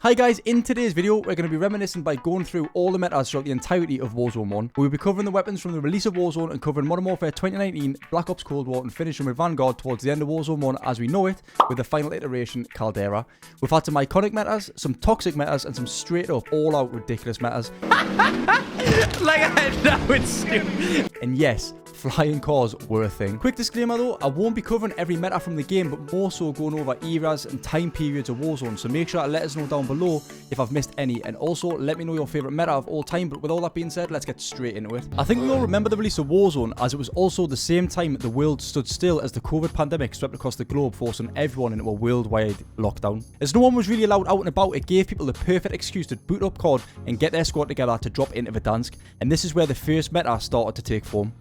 Hi guys, in today's video, we're going to be reminiscing by going through all the metas throughout the entirety of Warzone 1. We'll be covering the weapons from the release of Warzone and covering Modern Warfare 2019, Black Ops Cold War, and finishing with Vanguard towards the end of Warzone 1 as we know it, with the final iteration, CALDERA. We've had some iconic metas, some toxic metas, and some straight up all-out ridiculous metas. Like I know it's stupid. And yes, flying cars were a thing. Quick disclaimer though, I won't be covering every meta from the game, but more so going over eras and time periods of Warzone, so make sure to let us know down below if I've missed any, and also let me know your favourite meta of all time. But with all that being said, let's get straight into it. I think we all remember the release of Warzone, as it was also the same time the world stood still as the COVID pandemic swept across the globe, forcing everyone into a worldwide lockdown. As no one was really allowed out and about, it gave people the perfect excuse to boot up COD and get their squad together to drop into Verdansk, and this is where the first meta started to take form.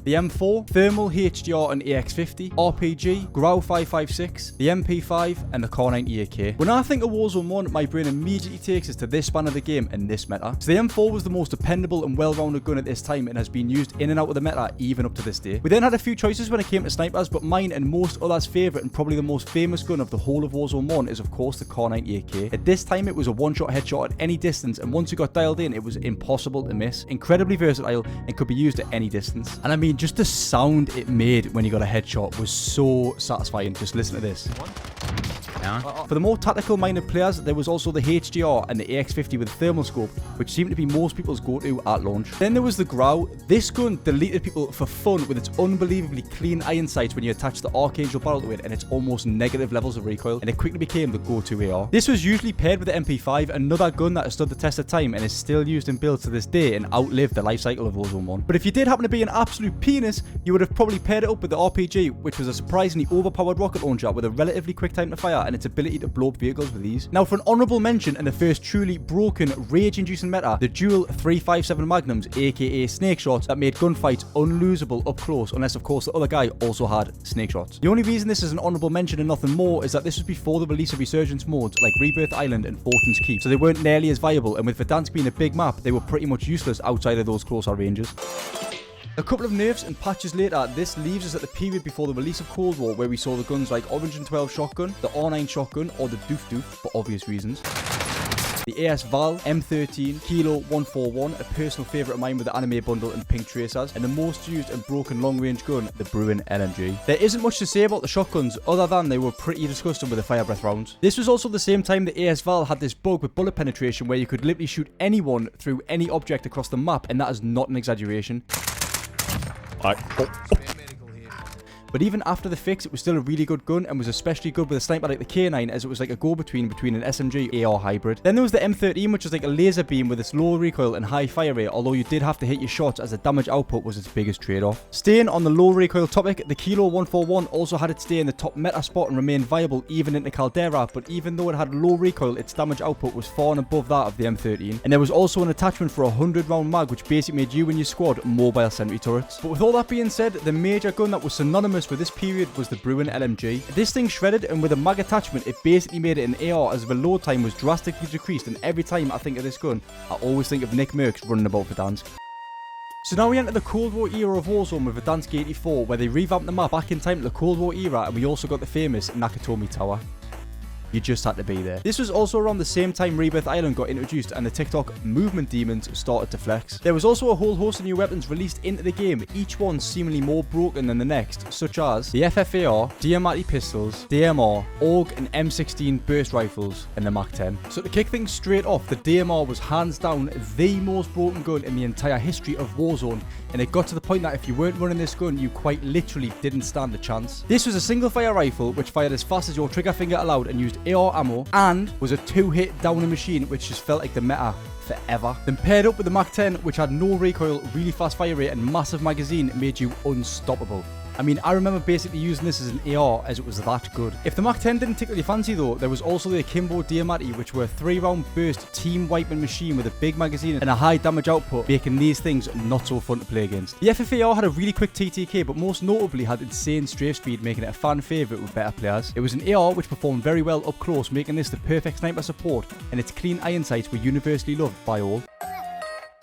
The M4, Thermal, HDR and AX50, RPG, Grau 556, the MP5 and the Car 90 AK. When I think of Warzone 1, my brain immediately takes us to this span of the game and this meta. So the M4 was the most dependable and well-rounded gun at this time and has been used in and out of the meta even up to this day. We then had a few choices when it came to snipers, but mine and most others' favourite and probably the most famous gun of the whole of Warzone 1 is of course the Car 90 AK. At this time it was a one-shot headshot at any distance, and once you got dialed in it was impossible to miss. Incredibly versatile and could be used at any distance. And I mean, just the sound it made when you got a headshot was so satisfying. Just listen to this. For the more tactical minded players, there was also the HDR and the AX50 with thermal scope, which seemed to be most people's go-to at launch. Then there was the Grau. This gun deleted people for fun with its unbelievably clean iron sights when you attach the Archangel barrel to it and its almost negative levels of recoil, and it quickly became the go-to AR. This was usually paired with the MP5, another gun that has stood the test of time and is still used in builds to this day and outlived the life cycle of Warzone 1. But if you did happen to be an absolute penis, you would have probably paired it up with the RPG, which was a surprisingly overpowered rocket launcher with a relatively quick time to fire and its ability to blow up vehicles with ease. Now for an honourable mention and the first truly broken, rage-inducing meta, the dual 357 Magnums, aka snake shots, that made gunfights unlosable up close, unless of course the other guy also had snake shots. The only reason this is an honourable mention and nothing more is that this was before the release of resurgence modes like Rebirth Island and Fortune's Keep, so they weren't nearly as viable, and with Verdansk being a big map, they were pretty much useless outside of those closer ranges. A couple of nerfs and patches later, this leaves us at the period before the release of Cold War, where we saw the guns like Orange and 12 shotgun, the R9 shotgun, or the Doof Doof for obvious reasons. The AS Val, M13, Kilo 141, a personal favourite of mine with the anime bundle and pink tracers, and the most used and broken long-range gun, the Bruin LMG. There isn't much to say about the shotguns other than they were pretty disgusting with the fire breath rounds. This was also the same time the AS Val had this bug with bullet penetration where you could literally shoot anyone through any object across the map, and that is not an exaggeration. But even after the fix, it was still a really good gun and was especially good with a sniper like the K9, as it was like a go-between between an SMG AR hybrid. Then there was the M13, which was like a laser beam with its low recoil and high fire rate, although you did have to hit your shots as the damage output was its biggest trade-off. Staying on the low recoil topic, the Kilo 141 also had its day in the top meta spot and remained viable even into CALDERA, but even though it had low recoil, its damage output was far and above that of the M13. And there was also an attachment for a 100-round mag, which basically made you and your squad mobile sentry turrets. But with all that being said, the major gun that was synonymous with this period was the Bruin LMG. This thing shredded, and with a mag attachment it basically made it an AR, as the load time was drastically decreased, and every time I think of this gun I always think of Nick Merckx running about Verdansk. So now we enter the Cold War era of Warzone with Verdansk 84, where they revamped the map back in time to the Cold War era, and we also got the famous Nakatomi Tower. You just had to be there. This was also around the same time Rebirth Island got introduced and the TikTok movement demons started to flex. There was also a whole host of new weapons released into the game, each one seemingly more broken than the next, such as the FFAR, DMR pistols, DMR, AUG and M16 burst rifles, and the Mach 10. So to kick things straight off, the DMR was hands down the most broken gun in the entire history of Warzone, and it got to the point that if you weren't running this gun, you quite literally didn't stand a chance. This was a single fire rifle which fired as fast as your trigger finger allowed and used AR ammo, and was a 2-hit downing machine which just felt like the meta forever. Then paired up with the Mach 10, which had no recoil, really fast fire rate and massive magazine, made you unstoppable. I mean, I remember basically using this as an AR as it was that good. If the Mach 10 didn't tickle your fancy though, there was also the Akimbo Diamante, which were a 3-round burst team wiping machine with a big magazine and a high damage output, making these things not so fun to play against. The FFAR had a really quick TTK, but most notably had insane strafe speed, making it a fan favourite with better players. It was an AR which performed very well up close, making this the perfect sniper support, and its clean iron sights were universally loved by all.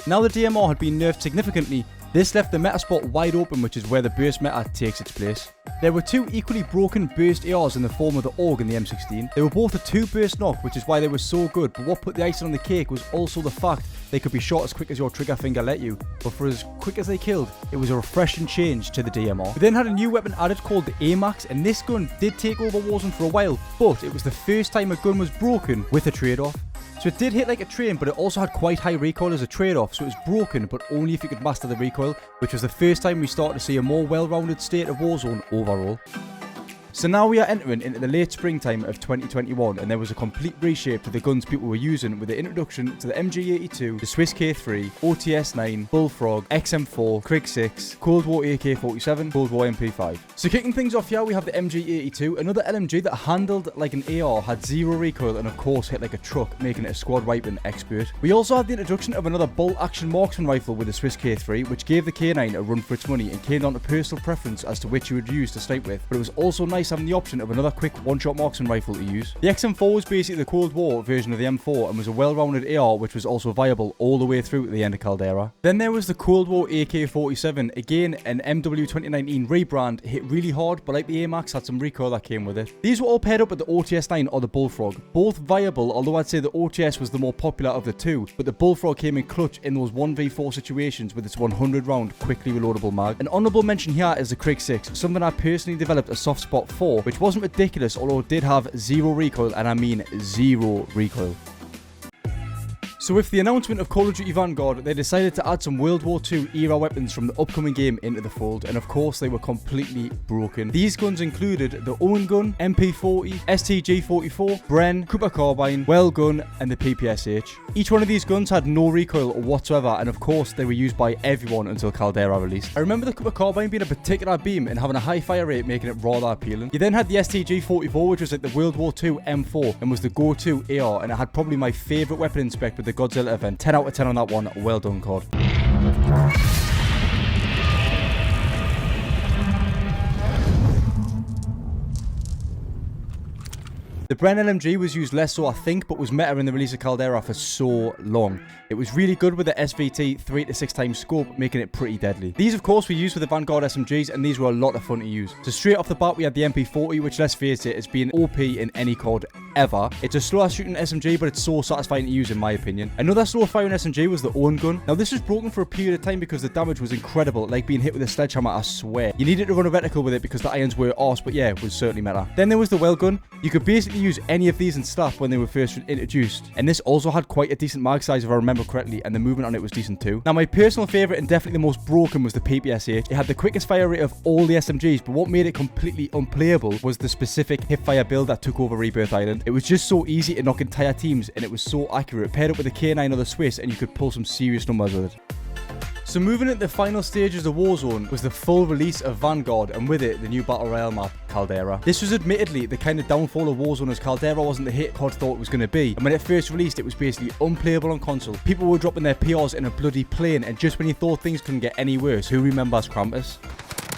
Now the DMR had been nerfed significantly, This left the meta spot wide open, which is where the burst meta takes its place. There were two equally broken burst ARs in the form of the AUG and the M16. They were both a 2 burst knock, which is why they were so good, but what put the icing on the cake was also the fact they could be shot as quick as your trigger finger let you, but for as quick as they killed, it was a refreshing change to the DMR. We then had a new weapon added called the AMAX, and this gun did take over Warzone for a while, but it was the first time a gun was broken with a trade-off. So it did hit like a train, but it also had quite high recoil as a trade-off, so it was broken, but only if you could master the recoil, which was the first time we started to see a more well-rounded state of Warzone overall. So now we are entering into the late springtime of 2021, and there was a complete reshape to the guns people were using with the introduction to the MG82, the Swiss K3, OTS9, Bullfrog, XM4, Krig 6, Cold War AK-47, Cold War MP5. So kicking things off here, we have the MG82, another LMG that handled like an AR, had 0 recoil, and of course hit like a truck, making it a squad wiping expert. We also had the introduction of another bolt action marksman rifle with the Swiss K3, which gave the K9 a run for its money and came down to personal preference as to which you would use to snipe with, but it was also nice having the option of another quick one-shot marksman rifle to use. The XM4 was basically the Cold War version of the M4 and was a well-rounded AR which was also viable all the way through to the end of CALDERA. Then there was the Cold War AK-47, again an MW 2019 rebrand, hit really hard, but like the AMAX had some recoil that came with it. These were all paired up with the OTS9 or the Bullfrog, both viable, although I'd say the OTS was the more popular of the two, but the Bullfrog came in clutch in those 1v4 situations with its 100 round quickly reloadable mag. An honourable mention here is the Krig 6, something I personally developed a soft spot for, which wasn't ridiculous, although it did have 0 recoil, and I mean 0 recoil. So with the announcement of Call of Duty Vanguard, they decided to add some World War II era weapons from the upcoming game into the fold, and of course they were completely broken. These guns included the Owen gun, MP40, STG-44, Bren, Cooper Carbine, Well gun, and the PPSH. Each one of these guns had no recoil whatsoever, and of course they were used by everyone until CALDERA released. I remember the Cooper Carbine being a particular beam and having a high fire rate, making it rather appealing. You then had the STG-44, which was like the World War II M4 and was the go-to AR, and it had probably my favourite weapon in spec with the Godzilla event. 10 out of 10 on that one. Well done, COD. The Bren LMG was used less so I think, but was meta in the release of CALDERA for so long. It was really good with the SVT 3 to 6 times scope, making it pretty deadly. These of course were used with the Vanguard SMGs, and these were a lot of fun to use. So straight off the bat we had the MP40, which let's face it, has been OP in any COD ever. It's a slower shooting SMG, but it's so satisfying to use in my opinion. Another slow firing SMG was the Owen gun. Now this was broken for a period of time because the damage was incredible, like being hit with a sledgehammer, I swear. You needed to run a reticle with it because the irons were arse, but yeah, it was certainly meta. Then there was the Well gun. You could basically use any of these in staff when they were first introduced, and this also had quite a decent mag size if I remember correctly, and the movement on it was decent too. Now my personal favourite and definitely the most broken was the PPSH. It had the quickest fire rate of all the SMGs, but what made it completely unplayable was the specific hipfire build that took over Rebirth Island. It was just so easy to knock entire teams, and it was so accurate, paired up with the K9 or the Swiss, and you could pull some serious numbers with it. So moving into the final stages of Warzone was the full release of Vanguard, and with it the new Battle Royale map, CALDERA. This was admittedly the kind of downfall of Warzone, as CALDERA wasn't the hit COD thought it was going to be, and when it first released it was basically unplayable on console. People were dropping their PRs in a bloody plane, and just when you thought things couldn't get any worse, who remembers Krampus?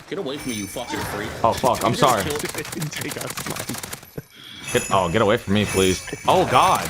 Get away from me, you fucking freak. Oh fuck, I'm sorry. Get away from me, please. Oh god.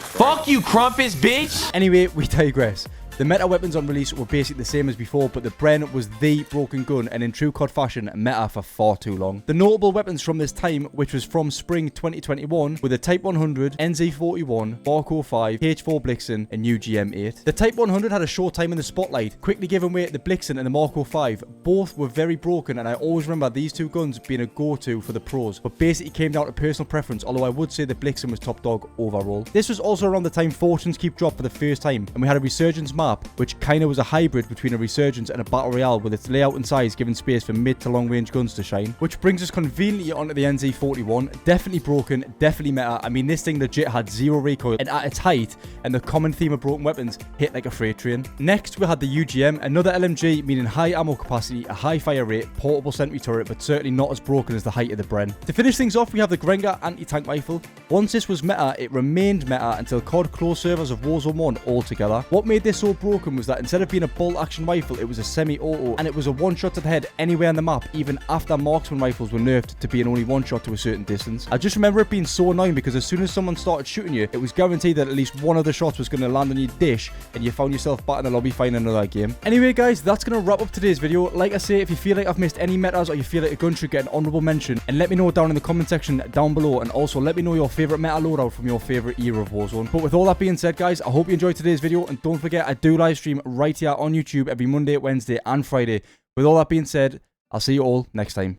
Fuck you, Krampus, bitch! Anyway, we digress. The meta weapons on release were basically the same as before, but the Bren was the broken gun, and in true COD fashion, meta for far too long. The notable weapons from this time, which was from spring 2021, were the Type 100, NZ41, Mark 05, H4 Blixen, and new GM8. The Type 100 had a short time in the spotlight, quickly giving way to the Blixen and the Mark 05. Both were very broken, and I always remember these two guns being a go-to for the pros, but basically came down to personal preference, although I would say the Blixen was top dog overall. This was also around the time Fortune's Keep dropped for the first time, and we had a Resurgence map, which kinda was a hybrid between a Resurgence and a Battle Royale, with its layout and size giving space for mid to long range guns to shine. Which brings us conveniently onto the NZ41. Definitely broken, definitely meta. I mean, this thing legit had 0 recoil, and at its height, and the common theme of broken weapons, hit like a freight train. Next, we had the UGM, another LMG, meaning high ammo capacity, a high fire rate, portable sentry turret, but certainly not as broken as the height of the Bren. To finish things off, we have the Grenga anti-tank rifle. Once this was meta, it remained meta until COD closed servers of Warzone 1 altogether. What made this so so broken was that instead of being a bolt action rifle, it was a semi-auto, and it was a one-shot to the head anywhere on the map, even after marksman rifles were nerfed to being only one shot to a certain distance. I just remember it being so annoying because as soon as someone started shooting you, it was guaranteed that at least one of the shots was going to land on your dish, and you found yourself back in the lobby fighting another game. Anyway guys, that's going to wrap up today's video. Like I say, if you feel like I've missed any metas or you feel like a gun should get an honorable mention, and let me know down in the comment section down below, and also let me know your favorite meta loadout from your favorite era of Warzone. But with all that being said guys, I hope you enjoyed today's video, and don't forget I do live stream right here on YouTube every Monday, Wednesday and Friday. With all that being said, I'll see you all next time.